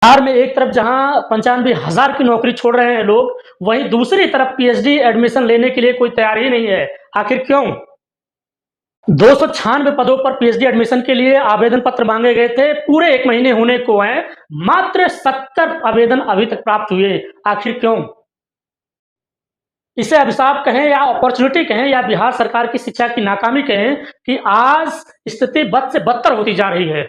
बिहार में एक तरफ जहाँ 95,000 की नौकरी छोड़ रहे हैं लोग, वहीं दूसरी तरफ पीएचडी एडमिशन लेने के लिए कोई तैयार ही नहीं है। आखिर क्यों? 296 पदों पर पीएचडी एडमिशन के लिए आवेदन पत्र मांगे गए थे, पूरे 1 महीने होने को हैं, मात्र 70 आवेदन अभी तक प्राप्त हुए। आखिर क्यों? इसे अभिशाप कहें या अपॉर्चुनिटी कहें या बिहार सरकार की शिक्षा की नाकामी कहें कि आज स्थिति बद से बदतर होती जा रही है।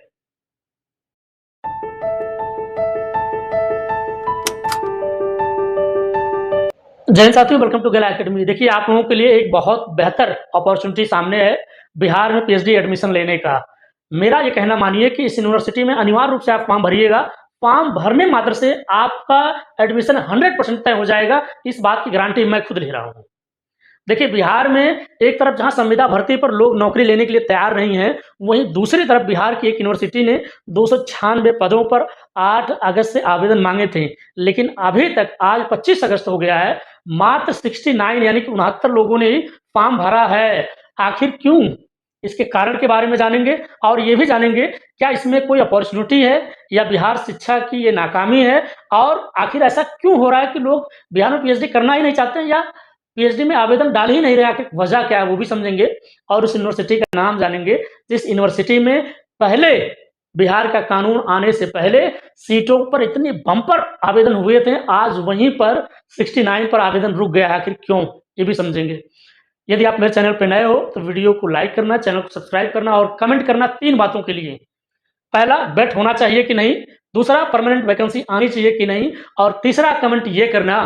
जय हिंद साथियों, वेलकम टू गैला एकेडमी। देखिए, आप लोगों के लिए एक बहुत बेहतर अपॉर्चुनिटी सामने है बिहार में पीएचडी एडमिशन लेने का। मेरा ये कहना मानिए कि इस यूनिवर्सिटी में अनिवार्य रूप से आप फॉर्म भरिएगा। फॉर्म भरने मात्र से आपका एडमिशन 100% तय हो जाएगा। इस बात की गारंटी मैं खुद ले रहा हूँ। देखिए, बिहार में एक तरफ जहाँ संविदा भर्ती पर लोग नौकरी लेने के लिए तैयार नहीं हैं, वहीं दूसरी तरफ बिहार की एक यूनिवर्सिटी ने 296 पदों पर 8 अगस्त से आवेदन मांगे थे, लेकिन अभी तक आज 25 अगस्त हो गया है, मात्र 69 यानी कि 69 लोगों ने ही फॉर्म भरा है। आखिर क्यों? इसके कारण के बारे में जानेंगे और ये भी जानेंगे क्या इसमें कोई अपॉर्चुनिटी है या बिहार शिक्षा की ये नाकामी है, और आखिर ऐसा क्यों हो रहा है कि लोग बिहार में पीएचडी करना ही नहीं चाहते हैं या पीएचडी में आवेदन डाल ही नहीं रहे। आखिर वजह क्या है वो भी समझेंगे और उस यूनिवर्सिटी का नाम जानेंगे जिस यूनिवर्सिटी में पहले बिहार का कानून आने से पहले सीटों पर इतने बम्पर आवेदन हुए थे, आज वहीं पर 69 पर आवेदन रुक गया है। आखिर क्यों, ये भी समझेंगे। यदि आप मेरे चैनल पर नए हो तो वीडियो को लाइक करना, चैनल को सब्सक्राइब करना और कमेंट करना 3 बातों के लिए। पहला, बेट होना चाहिए कि नहीं। दूसरा, परमानेंट वैकेंसी आनी चाहिए कि नहीं। और तीसरा कमेंट ये करना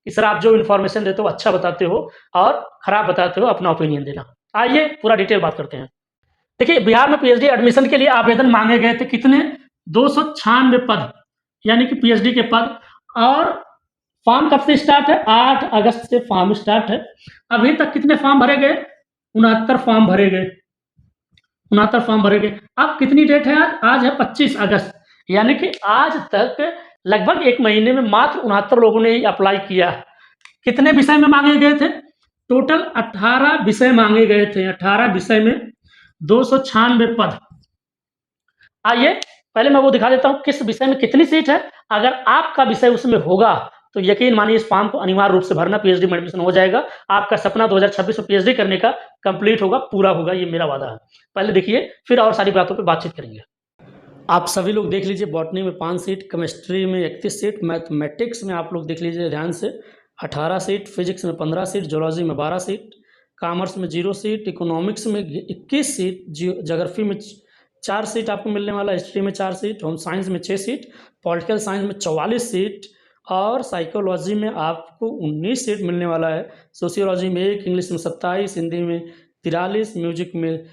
कि सर आप जो इन्फॉर्मेशन देते हो अच्छा बताते हो और खराब बताते हो, अपना ओपिनियन देना। आइए पूरा डिटेल बात करते हैं। देखिए, बिहार में पीएचडी एडमिशन के लिए आवेदन मांगे गए थे कितने? 296 पद, यानी कि पीएचडी के पद। और फॉर्म कब से स्टार्ट है? 8 अगस्त से फॉर्म स्टार्ट है। अभी तक कितने फॉर्म भरे गए? 69 फॉर्म भरे गए। 69 फॉर्म भरे गए। अब कितनी डेट है? आज है 25 अगस्त, यानी कि आज तक लगभग 1 महीने में मात्र 69 लोगों ने ही अप्लाई किया। कितने विषय में मांगे गए थे? टोटल 18 विषय मांगे गए थे। 18 विषय में 296 पद। आइए पहले मैं वो दिखा देता हूँ किस विषय में कितनी सीट है। अगर आपका विषय उसमें होगा तो यकीन मानिए इस फॉर्म को अनिवार्य रूप से भरना, पीएचडी में एडमिशन हो जाएगा। आपका सपना 2026 में पीएचडी करने का कंप्लीट होगा, पूरा होगा, ये मेरा वादा है। पहले देखिए, फिर और सारी बातों पे बातचीत करेंगे। आप सभी लोग देख लीजिए, बॉटनी में 5 सीट, केमिस्ट्री में 31 सीट, मैथमेटिक्स में आप लोग देख लीजिए ध्यान से 18 सीट, फिजिक्स में 15 सीट, जोलॉजी में 12 सीट, कॉमर्स में 0 सीट, इकोनॉमिक्स में 21 सीट, ज्योग्राफी में 4 सीट आपको मिलने वाला, हिस्ट्री में 4 सीट, होम साइंस में 6 सीट, पॉलिटिकल साइंस में 44 सीट और साइकोलॉजी में आपको 19 सीट मिलने वाला है। सोशियोलॉजी में 1, इंग्लिश में 27, हिंदी में 43, म्यूजिक में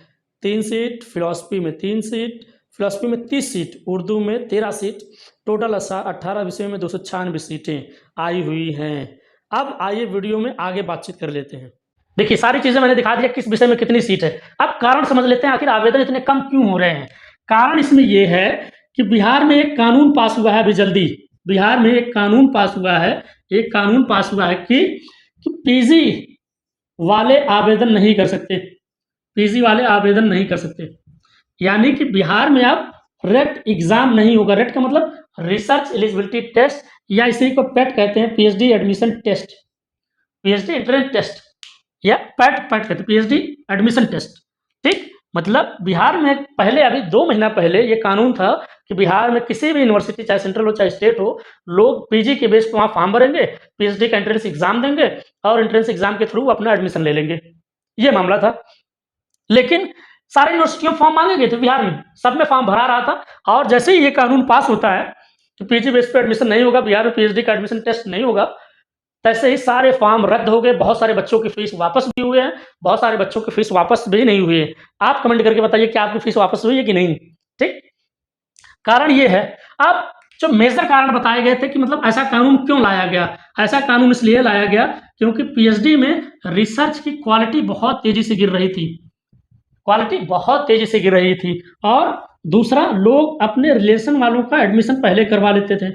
3 सीट, फिलॉसफी में 3 सीट, फिलॉसफी में 30 सीट, उर्दू में 13 सीट, टोटल 18 विषयों में 296 सीटें आई हुई हैं। अब आइए वीडियो में आगे बातचीत कर लेते हैं। देखिए, सारी चीज़ें मैंने दिखा दिया किस विषय में कितनी सीट है। अब कारण समझ लेते हैं, आखिर आवेदन इतने कम क्यों हो रहे हैं। कारण इसमें यह है कि बिहार में एक कानून पास हुआ है अभी जल्दी। बिहार में एक कानून पास हुआ है, कि पीजी वाले आवेदन नहीं कर सकते। पीजी वाले आवेदन नहीं कर सकते, यानी कि बिहार में अब रेट एग्जाम नहीं होगा। रेट का मतलब रिसर्च एलिजिबिलिटी टेस्ट, या इसी को पेट कहते हैं, PhD admission test, PhD entrance test, या पेट कहते हैं, पीएचडी एडमिशन टेस्ट। ठीक, मतलब बिहार में पहले, अभी 2 महीना पहले ये कानून था कि बिहार में किसी भी यूनिवर्सिटी, चाहे सेंट्रल हो चाहे स्टेट हो, लोग पीजी के बेस पर वहाँ फॉर्म भरेंगे, पीएचडी का एंट्रेंस एग्जाम देंगे और एंट्रेंस एग्जाम के थ्रू अपना एडमिशन ले लेंगे। ये मामला था। लेकिन सारे यूनिवर्सिटियों में फॉर्म मांगे गए थे, बिहार में सब में फॉर्म भरा रहा था। और जैसे ही ये कानून पास होता है तो पीजी बेस पे एडमिशन नहीं होगा, बिहार में पीएचडी का एडमिशन टेस्ट नहीं होगा, तैसे ही सारे फॉर्म रद्द हो गए। बहुत सारे बच्चों की फीस वापस भी हुए हैं, बहुत सारे बच्चों की फीस वापस भी नहीं हुई है। आप कमेंट करके बताइए कि आपकी फीस वापस हुई है कि नहीं। ठीक, कारण ये है। अब जो मेजर कारण बताए गए थे कि मतलब ऐसा कानून क्यों लाया गया। ऐसा कानून इसलिए लाया गया क्योंकि पीएचडी में रिसर्च की क्वालिटी बहुत तेजी से गिर रही थी, और दूसरा, लोग अपने रिलेशन वालों का एडमिशन पहले करवा लेते थे।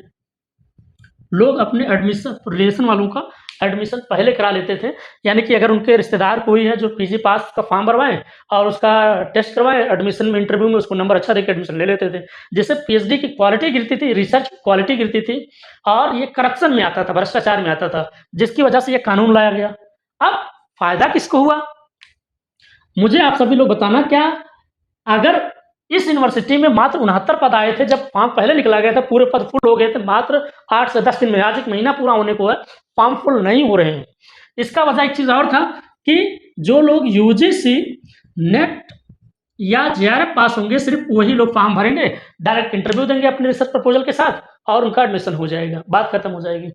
लोग अपने रिलेशन वालों का एडमिशन पहले करा लेते थे। यानी कि अगर उनके रिश्तेदार कोई है जो पीजी पास का फॉर्म भरवाएँ और उसका टेस्ट करवाएँ, एडमिशन में इंटरव्यू में उसको नंबर अच्छा देके एडमिशन ले लेते थे। जिससे पीएचडी की क्वालिटी गिरती थी, रिसर्च की क्वालिटी गिरती थी और ये करप्शन में आता था, भ्रष्टाचार में आता था, जिसकी वजह से ये कानून लाया गया। अब फ़ायदा किसको हुआ? मुझे आप सभी लोग बताना, क्या अगर इस यूनिवर्सिटी में मात्र 69 पद आए थे, जब फॉर्म पहले निकला गया था, पूरे पद फुल हो गए थे, मात्र 8 से 10 दिन में, आज 1 महीना पूरा होने को है, फॉर्म फुल नहीं हो रहे हैं। इसका वजह एक चीज़ और था कि जो लोग यूजीसी, नेट या जेआरएफ पास होंगे, सिर्फ वही लोग फॉर्म भरेंगे, डायरेक्ट इंटरव्यू देंगे अपने रिसर्च प्रपोजल के साथ और उनका एडमिशन हो जाएगा, बात खत्म हो जाएगी।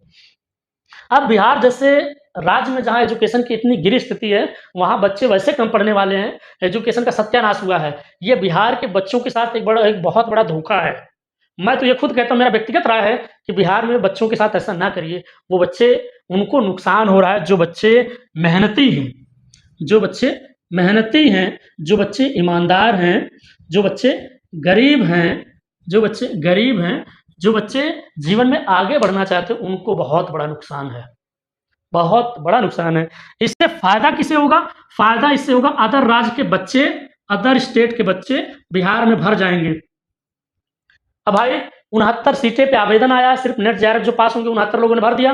अब बिहार जैसे राज्य में जहाँ एजुकेशन की इतनी गिरी स्थिति है, वहाँ बच्चे वैसे कम पढ़ने वाले हैं, एजुकेशन का सत्यानाश हुआ है। ये बिहार के बच्चों के साथ एक बहुत बड़ा धोखा है। मैं तो ये खुद कहता हूँ, मेरा व्यक्तिगत राय है कि बिहार में बच्चों के साथ ऐसा ना करिए। वो बच्चे, उनको नुकसान हो रहा है, जो बच्चे मेहनती हैं, जो बच्चे मेहनती हैं, जो बच्चे ईमानदार हैं, जो बच्चे गरीब हैं, जो बच्चे गरीब हैं, जो बच्चे जीवन में आगे बढ़ना चाहते हैं, उनको बहुत बड़ा नुकसान है, बहुत बड़ा नुकसान है। इससे फ़ायदा किसे होगा? फ़ायदा इससे होगा, अदर राज्य के बच्चे, अदर स्टेट के बच्चे बिहार में भर जाएँगे। अब भाई 69 सीटें पे आवेदन आया है, सिर्फ नेट जेआरएफ जो पास होंगे 69 लोगों ने भर दिया,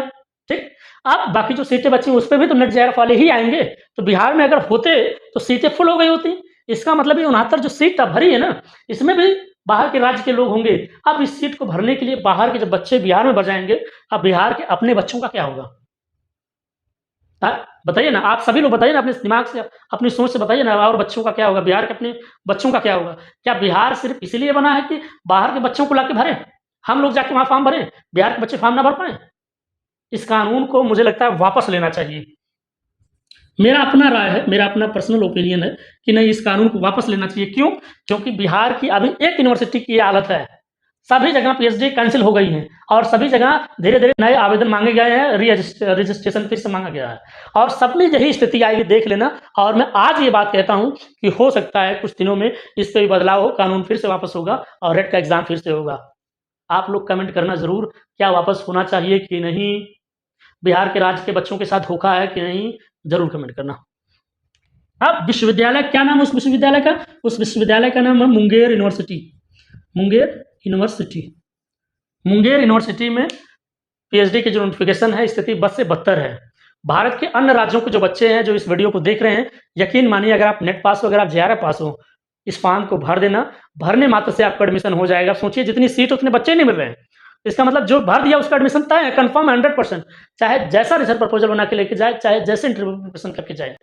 ठीक? अब बाकी जो सीटें बची उस पे भी तो नेट जेआरएफ वाले ही आएँगे, तो बिहार में अगर होते तो सीटें फुल हो गई होती। इसका मतलब ये 69 जो सीट अब भरी है ना, इसमें भी बाहर के राज्य के लोग होंगे। अब इस सीट को भरने के लिए बाहर के जब बच्चे बिहार में भर जाएँगे, अब बिहार के अपने बच्चों का क्या होगा? बताइए ना, आप सभी लोग बताइए ना, अपने दिमाग से, अपनी सोच से बताइए ना, और बच्चों का क्या होगा? बिहार के अपने बच्चों का क्या होगा? क्या बिहार सिर्फ़ इसलिए बना है कि बाहर के बच्चों को लाके भरें? हम लोग जाके वहाँ फॉर्म भरें, बिहार के बच्चे फॉर्म ना भर पाएँ? इस कानून को मुझे लगता है वापस लेना चाहिए। मेरा अपना राय है, मेरा अपना पर्सनल ओपिनियन है कि नहीं, इस कानून को वापस लेना चाहिए। क्यों? क्योंकि बिहार की अभी एक यूनिवर्सिटी की ये हालत है, सभी जगह पीएचडी कैंसल हो गई हैं और सभी जगह धीरे-धीरे नए आवेदन माँगे गए हैं, रजिस्ट्रेशन फिर से माँगा गया है और सब में यही स्थिति आएगी, देख लेना। और मैं आज ये बात कहता हूँ कि हो सकता है कुछ दिनों में इस पे भी बदलाव हो, कानून फिर से वापस होगा और रेट का एग्ज़ाम फिर से होगा। आप लोग कमेंट करना ज़रूर, क्या वापस होना चाहिए कि नहीं? बिहार के राज्य के बच्चों के साथ धोखा है कि नहीं? ज़रूर कमेंट करना। अब विश्वविद्यालय, क्या नाम है उस विश्वविद्यालय का? उस विश्वविद्यालय का नाम है Munger university. Munger university. Munger university में पीएचडी की जो नोटिफिकेशन है, स्थिति बद से बदतर है। भारत के अन्य राज्यों के जो बच्चे हैं, जो इस वीडियो को देख रहे हैं, यकीन मानिए, अगर आप नेट पास हो, अगर आप जेआरएफ पास हो, इस फॉर्म को भर देना, भरने मात्र से आपका एडमिशन हो जाएगा। सोचिए, जितनी सीट उतने बच्चे नहीं मिल रहे हैं। इसका मतलब जो भर दिया उसका एडमिशन तय है, कन्फर्म है 100%, चाहे जैसा रिसर्च प्रपोजल बना के लेके जाए, चाहे जैसे इंटरव्यू प्रिपरेशन करके जाए।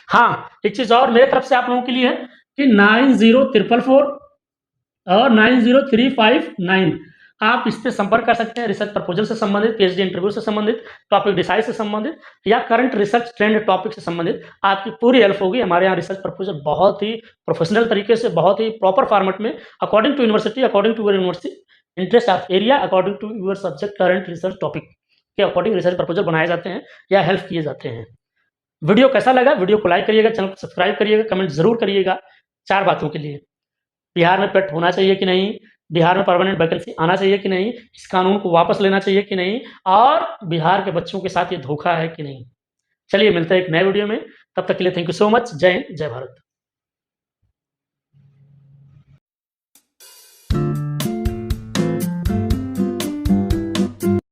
हाँ, एक चीज़ और मेरे तरफ से आप लोगों के लिए है कि 904444 और 90359 आप इस पे संपर्क कर सकते हैं, रिसर्च प्रपोजल से संबंधित, पीएचडी इंटरव्यू से संबंधित, टॉपिक डिसाइड से संबंधित या करंट रिसर्च ट्रेंड टॉपिक से संबंधित आपकी पूरी हेल्प होगी। हमारे यहाँ रिसर्च प्रपोजल बहुत ही प्रोफेशनल तरीके से, बहुत ही प्रॉपर फॉर्मेट में, according to university, according to your university interest of area, according to your subject, current research topic के अकॉर्डिंग रिसर्च प्रपोजल बनाए जाते हैं या हेल्प किए जाते हैं। वीडियो कैसा लगा? वीडियो को लाइक करिएगा, चैनल को सब्सक्राइब करिएगा, कमेंट ज़रूर करिएगा 4 बातों के लिए। बिहार में पेट होना चाहिए कि नहीं? बिहार में परमानेंट वैकेंसी आना चाहिए कि नहीं? इस कानून को वापस लेना चाहिए कि नहीं? और बिहार के बच्चों के साथ ये धोखा है कि नहीं? चलिए मिलते हैं एक नए वीडियो में, तब तक के लिए थैंक यू सो मच। जय हिंद, जय भारत।